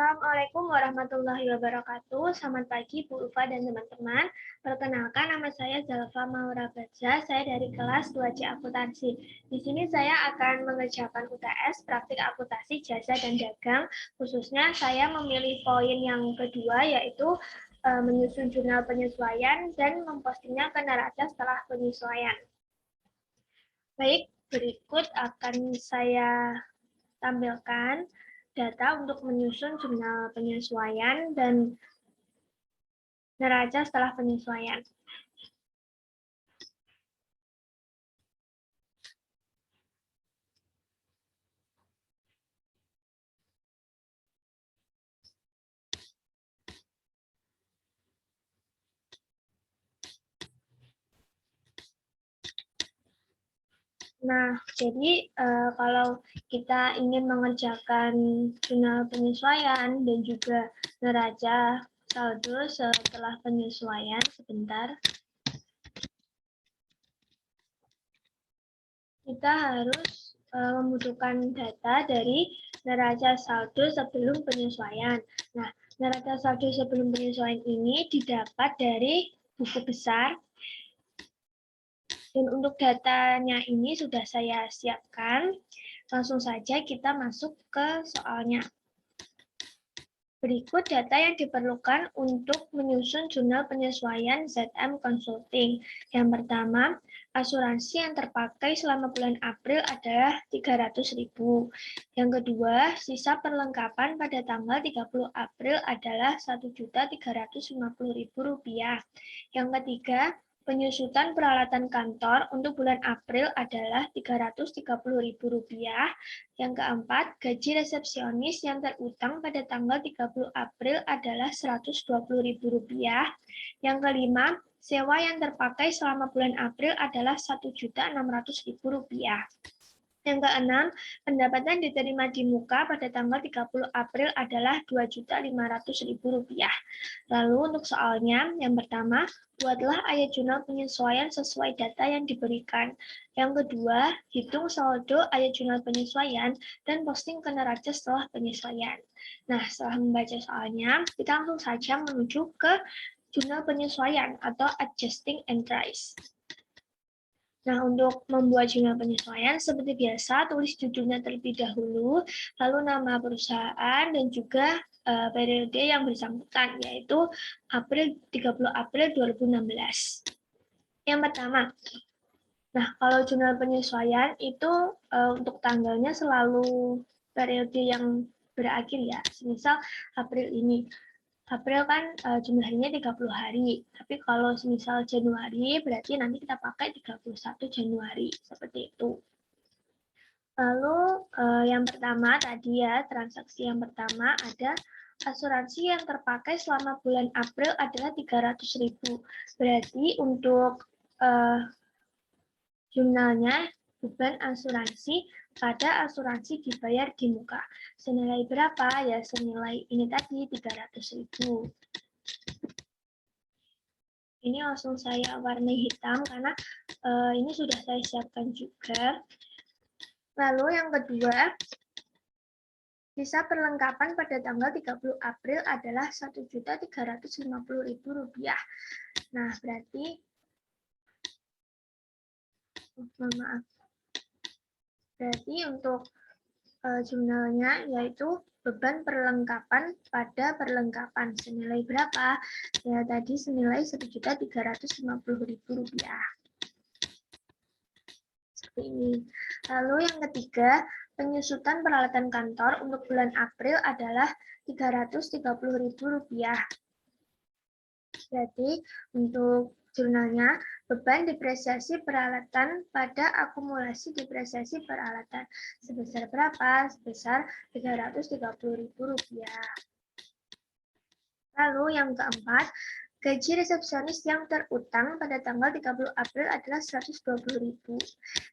Assalamualaikum warahmatullahi wabarakatuh. Selamat pagi Bu Ulfa dan teman-teman. Perkenalkan, nama saya Zalfa Maura Baja. Saya dari kelas 2C Akuntansi. Di sini saya akan mengerjakan UTS praktik akuntansi jasa dan dagang. Khususnya saya memilih poin yang kedua, yaitu menyusun jurnal penyesuaian dan mempostingnya ke neraca setelah penyesuaian. Baik, berikut akan saya tampilkan data untuk menyusun jurnal penyesuaian dan neraca setelah penyesuaian. Nah, jadi kalau kita ingin mengerjakan jurnal penyesuaian dan juga neraca saldo setelah penyesuaian, sebentar. Kita harus membutuhkan data dari neraca saldo sebelum penyesuaian. Nah, neraca saldo sebelum penyesuaian ini didapat dari buku besar. Dan untuk datanya ini sudah saya siapkan. Langsung saja kita masuk ke soalnya. Berikut data yang diperlukan untuk menyusun jurnal penyesuaian ZM Consulting. Yang pertama, asuransi yang terpakai selama bulan April adalah 300.000. Yang kedua, sisa perlengkapan pada tanggal 30 April adalah Rp1.350.000. Yang ketiga, penyusutan peralatan kantor untuk bulan April adalah Rp330.000. Yang keempat, gaji resepsionis yang terutang pada tanggal 30 April adalah Rp120.000. Yang kelima, sewa yang terpakai selama bulan April adalah Rp1.600.000. Yang keenam, pendapatan diterima di muka pada tanggal 30 April adalah Rp2.500.000. Lalu untuk soalnya, yang pertama, buatlah ayat jurnal penyesuaian sesuai data yang diberikan. Yang kedua, hitung saldo ayat jurnal penyesuaian dan posting ke neraca setelah penyesuaian. Nah, setelah membaca soalnya, kita langsung saja menuju ke jurnal penyesuaian atau adjusting entries. Nah, untuk membuat jurnal penyesuaian, seperti biasa, tulis judulnya terlebih dahulu, lalu nama perusahaan, dan juga periode yang bersangkutan, yaitu 30 April 2016. Yang pertama, nah kalau jurnal penyesuaian itu untuk tanggalnya selalu periode yang berakhir ya, misal April ini. April kan jumlahnya 30 hari, tapi kalau misal Januari berarti nanti kita pakai 31 Januari, seperti itu. Lalu yang pertama tadi ya, transaksi yang pertama ada asuransi yang terpakai selama bulan April adalah 300.000. Berarti untuk jurnalnya beban asuransi pada asuransi dibayar di muka. Senilai berapa? Ya senilai ini tadi 300.000. Ini langsung saya warnai hitam karena ini sudah saya siapkan juga. Lalu yang kedua, sisa perlengkapan pada tanggal 30 April adalah Rp1.350.000. Nah, berarti maaf. Berarti untuk jurnalnya yaitu beban perlengkapan pada perlengkapan senilai berapa? Ya tadi senilai Rp1.350.000. Seperti ini. Lalu yang ketiga, penyusutan peralatan kantor untuk bulan April adalah Rp330.000. Jadi untuk jurnalnya, beban depresiasi peralatan pada akumulasi depresiasi peralatan sebesar berapa? Sebesar Rp330.000. Lalu yang keempat, gaji resepsionis yang terutang pada tanggal 30 April adalah Rp120.000.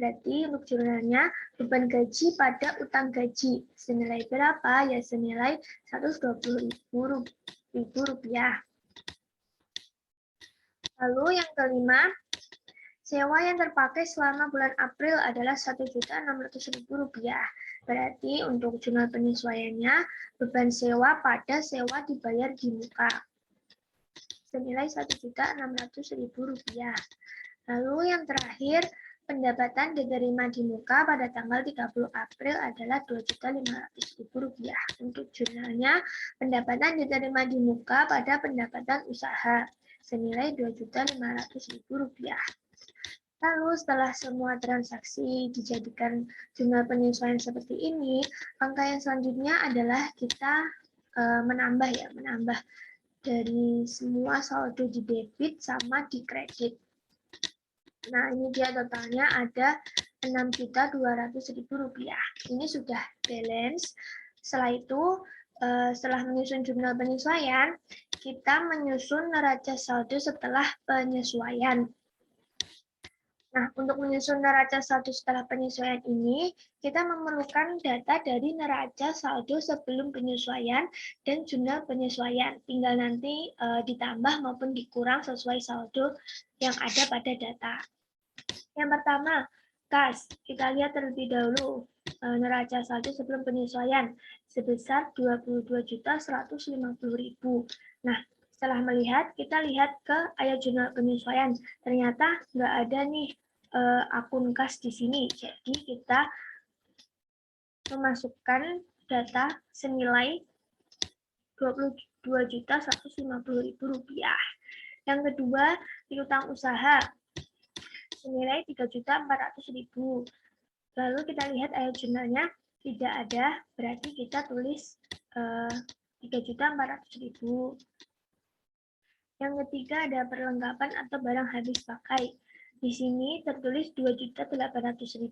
Berarti untuk jurnalnya, beban gaji pada utang gaji senilai berapa? Ya senilai Rp120.000. Lalu yang kelima, sewa yang terpakai selama bulan April adalah Rp1.600.000. Berarti untuk jurnal penyesuaiannya, beban sewa pada sewa dibayar di muka senilai Rp1.600.000. Lalu yang terakhir, pendapatan diterima di muka pada tanggal 30 April adalah Rp2.500.000. Untuk jurnalnya, pendapatan diterima di muka pada pendapatan usaha senilai Rp2.500.000. Lalu setelah semua transaksi dijadikan jurnal penyesuaian seperti ini, angka yang selanjutnya adalah kita menambah dari semua saldo di debit sama di kredit. Nah, ini dia totalnya ada Rp6.200.000. Ini sudah balance. Setelah itu, setelah menyusun jurnal penyesuaian, kita menyusun neraca saldo setelah penyesuaian. Nah, untuk menyusun neraca saldo setelah penyesuaian ini, kita memerlukan data dari neraca saldo sebelum penyesuaian dan jurnal penyesuaian. Tinggal nanti ditambah maupun dikurang sesuai saldo yang ada pada data. Yang pertama, kas. Kita lihat terlebih dahulu neraca saldo sebelum penyesuaian sebesar Rp22.150.000. Nah, setelah melihat, kita lihat ke ayat jurnal penyesuaian. Ternyata nggak ada nih akun kas di sini. Jadi kita memasukkan data senilai Rp22.150.000. Yang kedua, piutang usaha senilai Rp3.400.000. Lalu kita lihat ayat jurnalnya tidak ada, berarti kita tulis Rp3.400.000. Yang ketiga ada perlengkapan atau barang habis pakai. Di sini tertulis Rp2.800.000.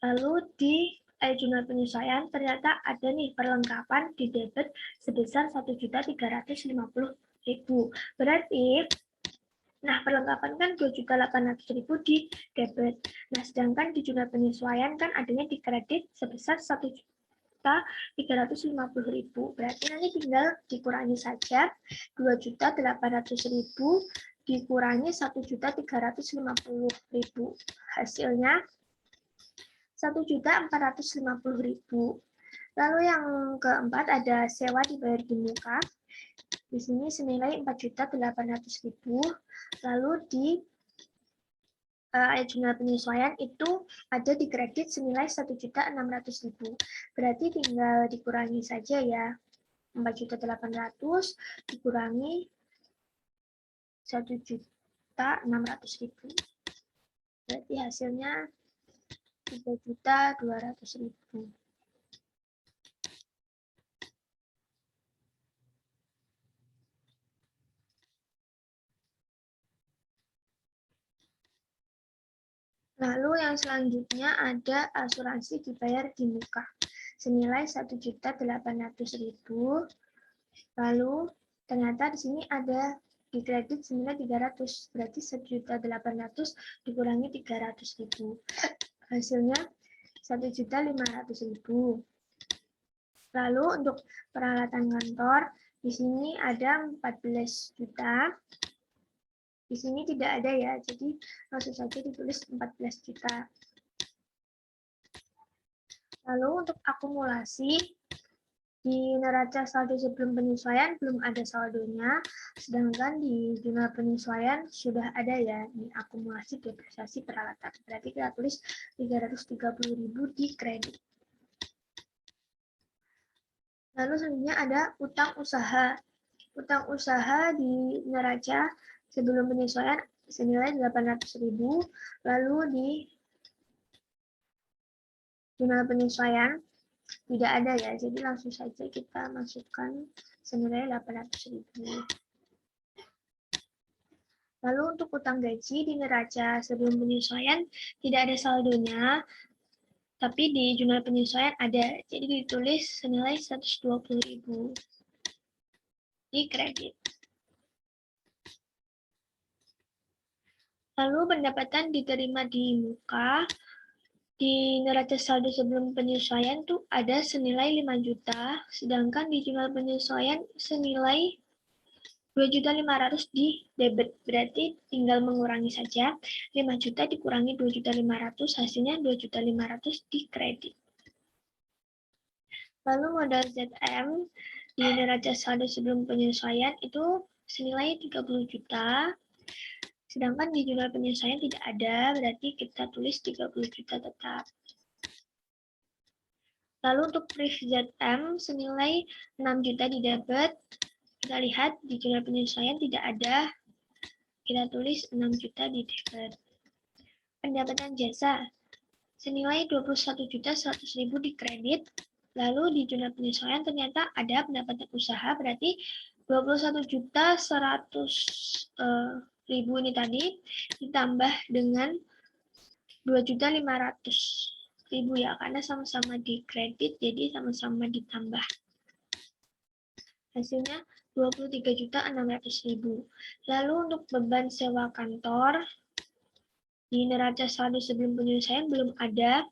Lalu di ayat jurnal penyesuaian ternyata ada nih perlengkapan di debit sebesar Rp1.350.000. Berarti perlengkapan kan Rp2.800.000 di debit. Nah, sedangkan di jurnal penyesuaian kan adanya di kredit sebesar Rp1.350.000. Berarti nanti tinggal dikurangi saja Rp2.800.000 dikurangi Rp1.350.000. Hasilnya Rp1.450.000. Lalu yang keempat ada sewa dibayar di muka. Di sini senilai Rp4.800.000. Lalu di ayat jurnal penyesuaian itu ada di kredit senilai Rp1.600.000. Berarti tinggal dikurangi saja ya. Rp4.800.000 dikurangi Rp1.600.000. Berarti hasilnya Rp3.200.000. Lalu yang selanjutnya ada asuransi dibayar di muka senilai Rp1.800.000. Lalu ternyata di sini ada di kredit senilai 300, berarti Rp1.800.000 dikurangi 300.000. Hasilnya Rp1.500.000. Lalu untuk peralatan kantor di sini ada 14 juta. Di sini tidak ada ya, jadi langsung saja ditulis 14 juta. Lalu untuk akumulasi, di neraca saldo sebelum penyesuaian belum ada saldonya, sedangkan di jurnal penyesuaian sudah ada ya, ini akumulasi depresiasi peralatan. Berarti kita tulis 330.000 di kredit. Lalu selanjutnya ada utang usaha. Utang usaha di neraca sebelum penyesuaian senilai 800.000, lalu di jurnal penyesuaian tidak ada ya, jadi langsung saja kita masukkan senilai 800.000. Lalu untuk utang gaji di neraca sebelum penyesuaian tidak ada saldonya, tapi di jurnal penyesuaian ada, jadi ditulis senilai 120.000 di kredit. Lalu pendapatan diterima di muka, di neraca saldo sebelum penyesuaian tuh ada senilai 5 juta, sedangkan di jurnal penyesuaian senilai 2.500.000 di debit. Berarti tinggal mengurangi saja, 5 juta dikurangi 2.500.000, hasilnya 2.500.000 di kredit. Lalu modal ZM di neraca saldo sebelum penyesuaian itu senilai 30 juta. Sedangkan di jurnal penyesuaian tidak ada, berarti kita tulis 30 juta tetap. Lalu untuk proof ZM senilai 6 juta di debit. Kita lihat di jurnal penyesuaian tidak ada, kita tulis 6 juta di debit. Pendapatan jasa senilai 21.100.000 di kredit. Lalu di jurnal penyesuaian ternyata ada pendapatan usaha, berarti 21.100.000 ini tadi ditambah dengan 2.500.000 ya, karena sama-sama di kredit, jadi sama-sama ditambah. Hasilnya 23.600.000. Lalu untuk beban sewa kantor di neraca saldo sebelum penyesuaian belum ada,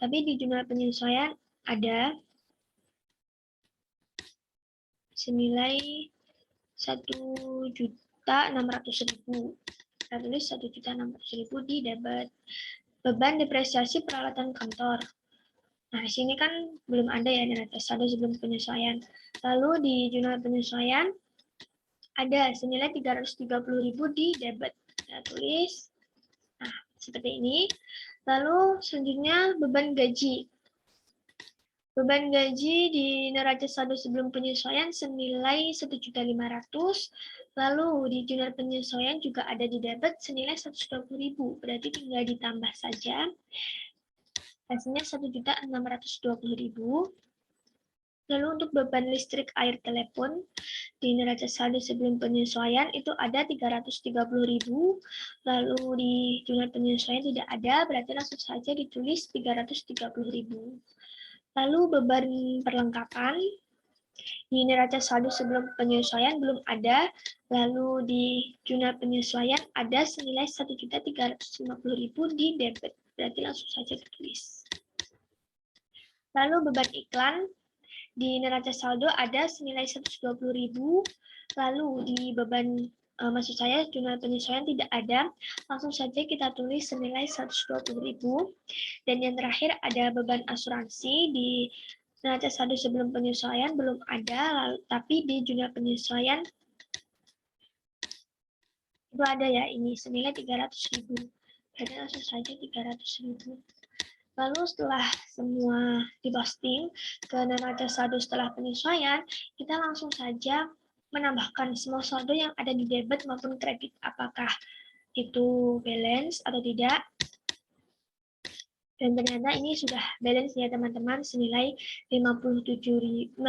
tapi di jurnal penyesuaian ada senilai 1.600.000. Kita tulis 1.600.000 di debit. Beban depresiasi peralatan kantor. Nah, di sini kan belum ada ya neraca saldo sebelum penyesuaian. Lalu di jurnal penyesuaian ada senilai 330.000 di debit. Kita tulis. Nah, seperti ini. Lalu selanjutnya beban gaji. Beban gaji di neraca saldo sebelum penyesuaian senilai 1.500.000. Lalu di jurnal penyesuaian juga ada di debit senilai 120.000. Berarti tinggal ditambah saja. Hasilnya 1.620.000. Lalu untuk beban listrik, air, telepon di neraca saldo sebelum penyesuaian itu ada 330.000. Lalu di jurnal penyesuaian tidak ada, berarti langsung saja ditulis 330.000. Lalu beban perlengkapan di neraca saldo sebelum penyesuaian belum ada. Lalu di jurnal penyesuaian ada senilai 1.350.000 di debit. Berarti langsung saja ditulis. Lalu beban iklan di neraca saldo ada senilai 120.000. Lalu di beban maksud saya jurnal penyesuaian tidak ada, langsung saja kita tulis senilai 120.000. Dan yang terakhir ada beban asuransi di neraca saldo sebelum penyesuaian belum ada, lalu, tapi di jurnal penyesuaian itu ada ya, ini senilai 300.000. Jadi langsung saja 300.000. Lalu setelah semua diposting ke neraca saldo setelah penyesuaian, kita langsung saja menambahkan semua saldo yang ada di debit maupun kredit. Apakah itu balance atau tidak. Dan ternyata ini sudah balance ya teman-teman, senilai 57.350.000.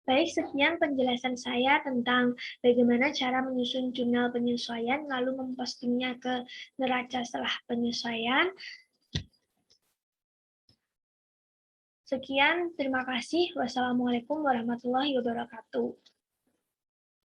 Baik, sekian penjelasan saya tentang bagaimana cara menyusun jurnal penyesuaian lalu mempostingnya ke neraca setelah penyesuaian. Sekian, terima kasih. Wassalamualaikum warahmatullahi wabarakatuh.